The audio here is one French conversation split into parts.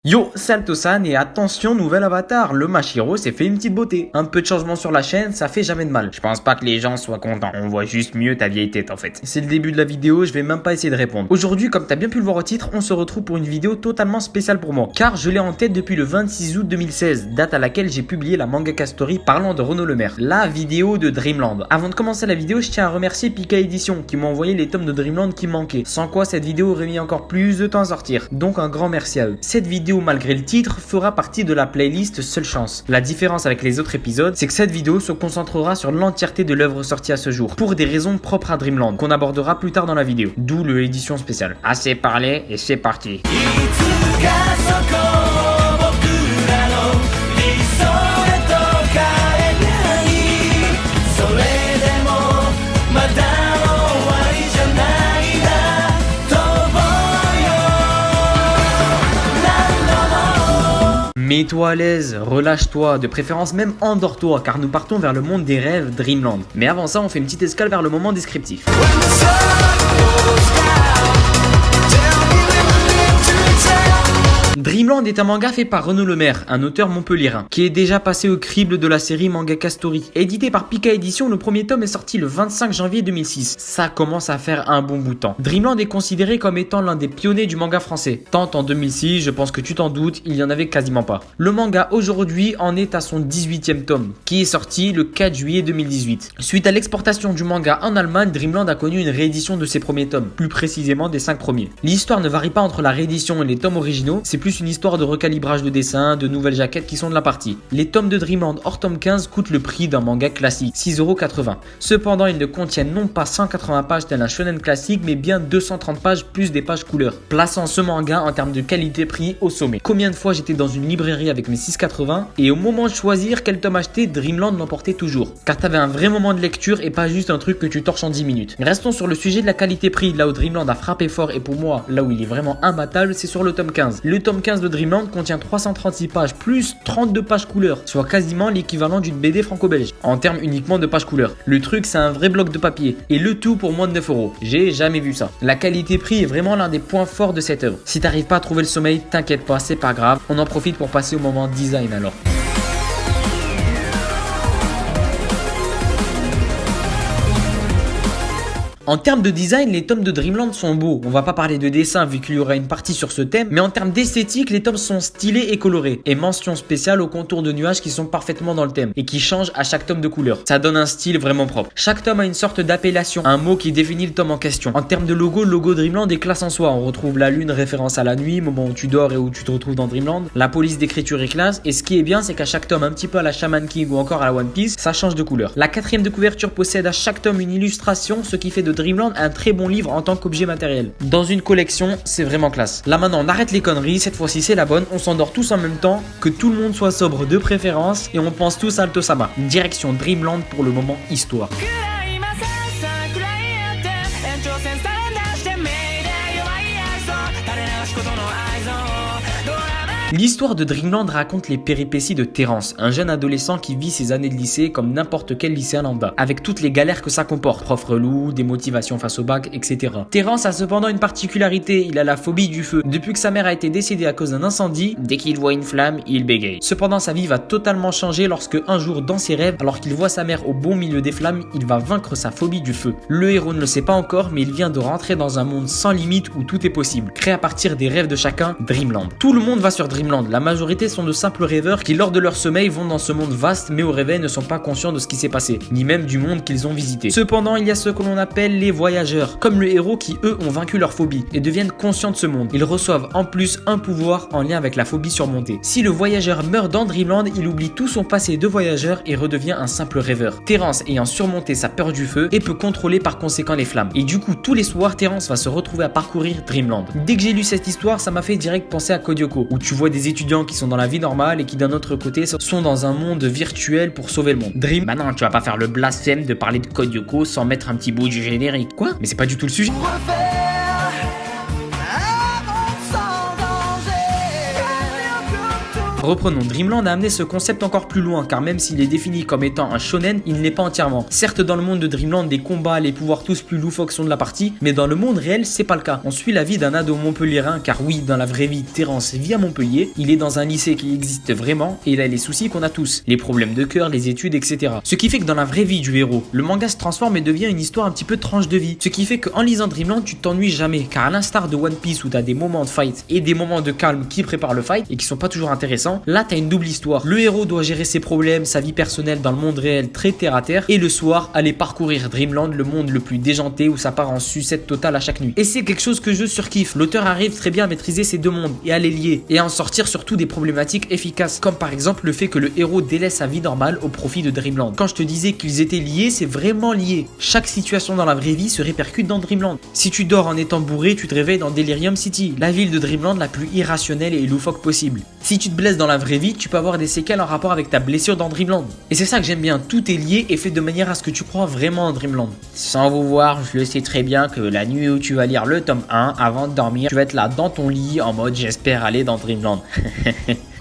Yo, Saltosan et attention, nouvel avatar, le Mashiro s'est fait une petite beauté. Un peu de changement sur la chaîne, ça fait jamais de mal. Je pense pas que les gens soient contents, on voit juste mieux ta vieille tête en fait. C'est le début de la vidéo, je vais même pas essayer de répondre. Aujourd'hui, comme t'as bien pu le voir au titre, on se retrouve pour une vidéo totalement spéciale pour moi. Car je l'ai en tête depuis le 26 août 2016, date à laquelle j'ai publié la Mangaka Story parlant de Renaud Lemaire, la vidéo de Dreamland. Avant de commencer la vidéo, je tiens à remercier Pika Edition qui m'a envoyé les tomes de Dreamland qui manquaient, sans quoi cette vidéo aurait mis encore plus de temps à sortir. Donc un grand merci à eux. Cette vidéo, malgré le titre, fera partie de la playlist Seule Chance. La différence avec les autres épisodes, c'est que cette vidéo se concentrera sur l'entièreté de l'œuvre sortie à ce jour, pour des raisons propres à Dreamland, qu'on abordera plus tard dans la vidéo, d'où l'édition spéciale. Assez parlé et c'est parti. Mets-toi à l'aise, relâche-toi, de préférence même endors-toi, car nous partons vers le monde des rêves Dreamland. Mais avant ça, on fait une petite escale vers le moment descriptif. Dreamland est un manga fait par Renaud Lemaire, un auteur montpelliérain, qui est déjà passé au crible de la série Mangaka Story. Édité par Pika Edition, le premier tome est sorti le 25 janvier 2006. Ça commence à faire un bon bout de temps. Dreamland est considéré comme étant l'un des pionniers du manga français. Tant en 2006, je pense que tu t'en doutes, il y en avait quasiment pas. Le manga aujourd'hui en est à son 18e tome, qui est sorti le 4 juillet 2018. Suite à l'exportation du manga en Allemagne, Dreamland a connu une réédition de ses premiers tomes, plus précisément des 5 premiers. L'histoire ne varie pas entre la réédition et les tomes originaux, c'est plus une histoire de recalibrage de dessin, de nouvelles jaquettes qui sont de la partie. Les tomes de Dreamland hors tome 15 coûtent le prix d'un manga classique, 6,80€. Cependant, ils ne contiennent non pas 180 pages tel un shonen classique, mais bien 230 pages plus des pages couleurs, plaçant ce manga en termes de qualité-prix au sommet. Combien de fois j'étais dans une librairie avec mes 6,80 et au moment de choisir quel tome acheter, Dreamland l'emportait toujours. Car t'avais un vrai moment de lecture et pas juste un truc que tu torches en 10 minutes. Restons sur le sujet de la qualité-prix, là où Dreamland a frappé fort et pour moi, là où il est vraiment imbattable, c'est sur le tome 15. Le tome 15 de Dreamland contient 336 pages plus 32 pages couleurs, soit quasiment l'équivalent d'une BD franco-belge, en termes uniquement de pages couleurs. Le truc, c'est un vrai bloc de papier, et le tout pour moins de 9€. J'ai jamais vu ça. La qualité-prix est vraiment l'un des points forts de cette œuvre. Si t'arrives pas à trouver le sommeil, t'inquiète pas, c'est pas grave, on en profite pour passer au moment design alors. En termes de design, les tomes de Dreamland sont beaux. On va pas parler de dessin vu qu'il y aura une partie sur ce thème, mais en termes d'esthétique, les tomes sont stylés et colorés. Et mention spéciale aux contours de nuages qui sont parfaitement dans le thème et qui changent à chaque tome de couleur. Ça donne un style vraiment propre. Chaque tome a une sorte d'appellation, un mot qui définit le tome en question. En termes de logo, le logo Dreamland est classe en soi. On retrouve la lune, référence à la nuit, moment où tu dors et où tu te retrouves dans Dreamland. La police d'écriture est classe. Et ce qui est bien, c'est qu'à chaque tome, un petit peu à la Shaman King ou encore à la One Piece, ça change de couleur. La 4ème de couverture possède à chaque tome une illustration, ce qui fait de Dreamland un très bon livre en tant qu'objet matériel. Dans une collection, c'est vraiment classe. Là maintenant, on arrête les conneries, cette fois-ci c'est la bonne, on s'endort tous en même temps, que tout le monde soit sobre de préférence et on pense tous à Altosama. Direction Dreamland pour le moment histoire. L'histoire de Dreamland raconte les péripéties de Terence, un jeune adolescent qui vit ses années de lycée comme n'importe quel lycéen lambda, avec toutes les galères que ça comporte, prof relou, des motivations face au bac, etc. Terence a cependant une particularité, il a la phobie du feu. Depuis que sa mère a été décédée à cause d'un incendie, dès qu'il voit une flamme, il bégaye. Cependant, sa vie va totalement changer lorsque un jour dans ses rêves, alors qu'il voit sa mère au bon milieu des flammes, il va vaincre sa phobie du feu. Le héros ne le sait pas encore, mais il vient de rentrer dans un monde sans limite où tout est possible, créé à partir des rêves de chacun, Dreamland. Tout le monde va sur Dreamland. La majorité sont de simples rêveurs qui lors de leur sommeil vont dans ce monde vaste mais au réveil ne sont pas conscients de ce qui s'est passé, ni même du monde qu'ils ont visité. Cependant, il y a ceux que l'on appelle les voyageurs, comme le héros qui eux ont vaincu leur phobie et deviennent conscients de ce monde. Ils reçoivent en plus un pouvoir en lien avec la phobie surmontée. Si le voyageur meurt dans Dreamland, il oublie tout son passé de voyageur et redevient un simple rêveur. Terence ayant surmonté sa peur du feu et peut contrôler par conséquent les flammes. Et du coup, tous les soirs, Terence va se retrouver à parcourir Dreamland. Dès que j'ai lu cette histoire, ça m'a fait direct penser à Code Lyoko, où tu vois des étudiants qui sont dans la vie normale et qui d'un autre côté sont dans un monde virtuel pour sauver le monde. Dream. Bah non, tu vas pas faire le blasphème de parler de Code Lyoko sans mettre un petit bout du générique. Quoi? Mais c'est pas du tout le sujet. Reprenons, Dreamland a amené ce concept encore plus loin, car même s'il est défini comme étant un shonen, il ne l'est pas entièrement. Certes, dans le monde de Dreamland, les combats, les pouvoirs tous plus loufoques sont de la partie, mais dans le monde réel, c'est pas le cas. On suit la vie d'un ado montpelliérain, car oui, dans la vraie vie, Terence vit à Montpellier, il est dans un lycée qui existe vraiment, et il a les soucis qu'on a tous, les problèmes de cœur, les études, etc. Ce qui fait que dans la vraie vie du héros, le manga se transforme et devient une histoire un petit peu tranche de vie. Ce qui fait qu'en lisant Dreamland, tu t'ennuies jamais, car à l'instar de One Piece où t'as des moments de fight et des moments de calme qui préparent le fight et qui sont pas toujours intéressants, là t'as une double histoire. Le héros doit gérer ses problèmes, sa vie personnelle dans le monde réel très terre à terre, et le soir aller parcourir Dreamland, le monde le plus déjanté où ça part en sucette totale à chaque nuit. Et c'est quelque chose que je surkiffe. L'auteur arrive très bien à maîtriser ces deux mondes et à les lier et à en sortir surtout des problématiques efficaces, comme par exemple le fait que le héros délaisse sa vie normale au profit de Dreamland. Quand je te disais qu'ils étaient liés, c'est vraiment lié. Chaque situation dans la vraie vie se répercute dans Dreamland. Si tu dors en étant bourré, tu te réveilles dans Delirium City, la ville de Dreamland la plus irrationnelle et loufoque possible. Si tu te blesses dans la vraie vie, tu peux avoir des séquelles en rapport avec ta blessure dans Dreamland. Et c'est ça que j'aime bien, tout est lié et fait de manière à ce que tu crois vraiment en Dreamland. Sans vous voir, je le sais très bien que la nuit où tu vas lire le tome 1, avant de dormir, tu vas être là dans ton lit en mode j'espère aller dans Dreamland.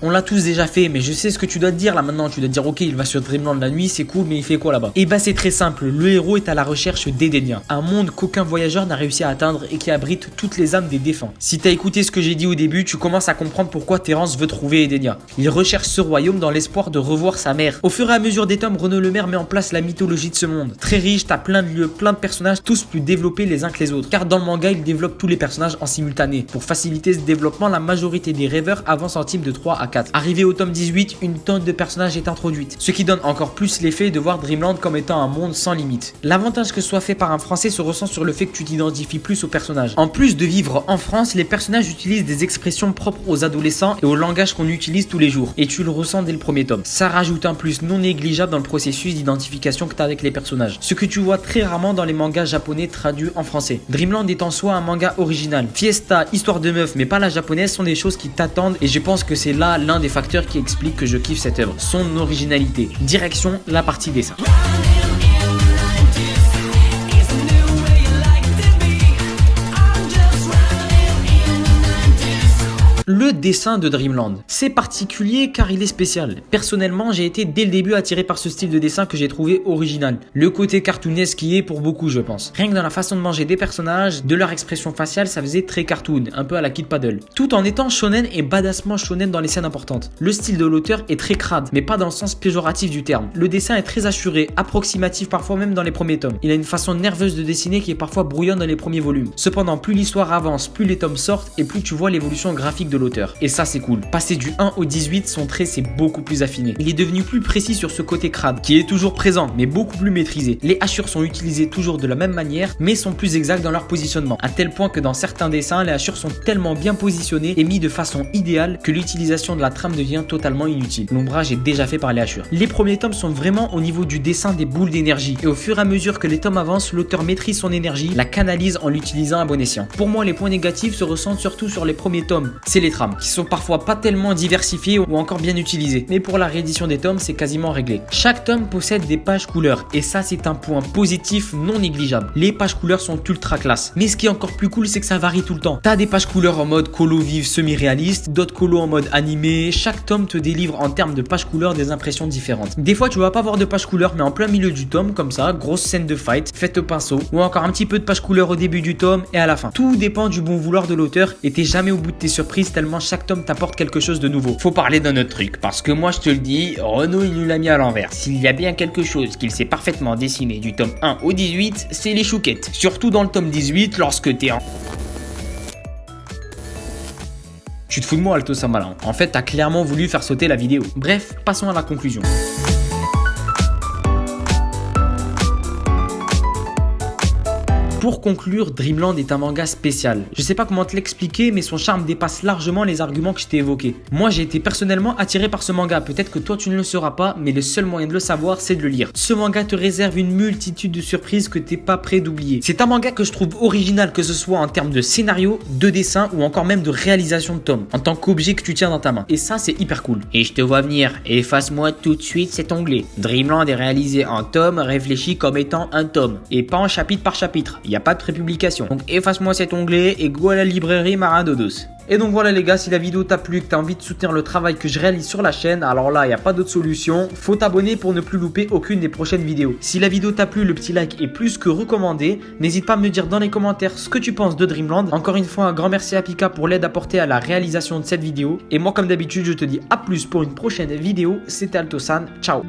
On l'a tous déjà fait, mais je sais ce que tu dois te dire là maintenant. Tu dois te dire ok, il va sur Dreamland la nuit, c'est cool, mais il fait quoi là-bas? Et bah c'est très simple, le héros est à la recherche d'Edenia, un monde qu'aucun voyageur n'a réussi à atteindre et qui abrite toutes les âmes des défunts. Si t'as écouté ce que j'ai dit au début, tu commences à comprendre pourquoi Terence veut trouver Edenia. Il recherche ce royaume dans l'espoir de revoir sa mère. Au fur et à mesure des tomes, Renaud Lemaire met en place la mythologie de ce monde. Très riche, t'as plein de lieux, plein de personnages, tous plus développés les uns que les autres. Car dans le manga, il développe tous les personnages en simultané. Pour faciliter ce développement, la majorité des rêveurs avancent en team de 3 à 4. Arrivé au tome 18, une tonne de personnages est introduite, ce qui donne encore plus l'effet de voir Dreamland comme étant un monde sans limite. L'avantage que ce soit fait par un français se ressent sur le fait que tu t'identifies plus aux personnages. En plus de vivre en France, les personnages utilisent des expressions propres aux adolescents et au langage qu'on utilise tous les jours, et tu le ressens dès le premier tome. Ça rajoute un plus non négligeable dans le processus d'identification que tu as avec les personnages, ce que tu vois très rarement dans les mangas japonais traduits en français. Dreamland est en soi un manga original. Fiesta, histoire de meuf mais pas la japonaise sont des choses qui t'attendent, et je pense que c'est là l'un des facteurs qui explique que je kiffe cette œuvre, son originalité. Direction la partie dessin. Le dessin de Dreamland, c'est particulier car il est spécial. Personnellement, j'ai été dès le début attiré par ce style de dessin que j'ai trouvé original. Le côté cartoonesque qui est pour beaucoup, je pense. Rien que dans la façon de manger des personnages, de leur expression faciale, ça faisait très cartoon, un peu à la Kid Paddle. Tout en étant shonen et badassement shonen dans les scènes importantes. Le style de l'auteur est très crade, mais pas dans le sens péjoratif du terme. Le dessin est très assuré, approximatif parfois même dans les premiers tomes. Il a une façon nerveuse de dessiner qui est parfois brouillonne dans les premiers volumes. Cependant, plus l'histoire avance, plus les tomes sortent et plus tu vois l'évolution graphique de l'auteur. Et ça c'est cool. Passé du 1 au 18, son trait s'est beaucoup plus affiné. Il est devenu plus précis sur ce côté crade, qui est toujours présent, mais beaucoup plus maîtrisé. Les hachures sont utilisées toujours de la même manière, mais sont plus exactes dans leur positionnement. À tel point que dans certains dessins, les hachures sont tellement bien positionnées et mis de façon idéale que l'utilisation de la trame devient totalement inutile. L'ombrage est déjà fait par les hachures. Les premiers tomes sont vraiment au niveau du dessin des boules d'énergie. Et au fur et à mesure que les tomes avancent, l'auteur maîtrise son énergie, la canalise en l'utilisant à bon escient. Pour moi, les points négatifs se ressentent surtout sur les premiers tomes. C'est les trames, qui sont parfois pas tellement diversifiées ou encore bien utilisées. Mais pour la réédition des tomes, c'est quasiment réglé. Chaque tome possède des pages couleurs, et ça c'est un point positif non négligeable. Les pages couleurs sont ultra classe. Mais ce qui est encore plus cool, c'est que ça varie tout le temps. T'as des pages couleurs en mode colo vive semi-réaliste, d'autres colos en mode animé. Chaque tome te délivre en termes de pages couleurs des impressions différentes. Des fois tu vas pas voir de pages couleurs, mais en plein milieu du tome, comme ça, grosse scène de fight, faite au pinceau, ou encore un petit peu de pages couleurs au début du tome et à la fin. Tout dépend du bon vouloir de l'auteur, et t'es jamais au bout de tes surprises tellement chaque tome t'apporte quelque chose de nouveau. Faut parler d'un autre truc, parce que moi je te le dis, Renaud il nous l'a mis à l'envers. S'il y a bien quelque chose qu'il sait parfaitement dessiner du tome 1 au 18, c'est les chouquettes. Surtout dans le tome 18, lorsque t'es en... Tu te fous de moi, Alto Samala. En fait, t'as clairement voulu faire sauter la vidéo. Bref, passons à la conclusion. Pour conclure, Dreamland est un manga spécial. Je sais pas comment te l'expliquer, mais son charme dépasse largement les arguments que je t'ai évoqués. Moi, j'ai été personnellement attiré par ce manga. Peut-être que toi, tu ne le sauras pas, mais le seul moyen de le savoir, c'est de le lire. Ce manga te réserve une multitude de surprises que t'es pas prêt d'oublier. C'est un manga que je trouve original, que ce soit en termes de scénario, de dessin ou encore même de réalisation de tomes, en tant qu'objet que tu tiens dans ta main. Et ça, c'est hyper cool. Et je te vois venir, efface-moi tout de suite cet onglet. Dreamland est réalisé en tome, réfléchi comme étant un tome, et pas en chapitre par chapitre. il n'y a pas de prépublication. Donc efface-moi cet onglet et go à la librairie Marin Dodos. Et donc voilà les gars, si la vidéo t'a plu, que tu as envie de soutenir le travail que je réalise sur la chaîne, alors là, il n'y a pas d'autre solution. Faut t'abonner pour ne plus louper aucune des prochaines vidéos. Si la vidéo t'a plu, le petit like est plus que recommandé. N'hésite pas à me dire dans les commentaires ce que tu penses de Dreamland. Encore une fois, un grand merci à Pika pour l'aide apportée à la réalisation de cette vidéo. Et moi, comme d'habitude, je te dis à plus pour une prochaine vidéo. C'était Altosan, ciao.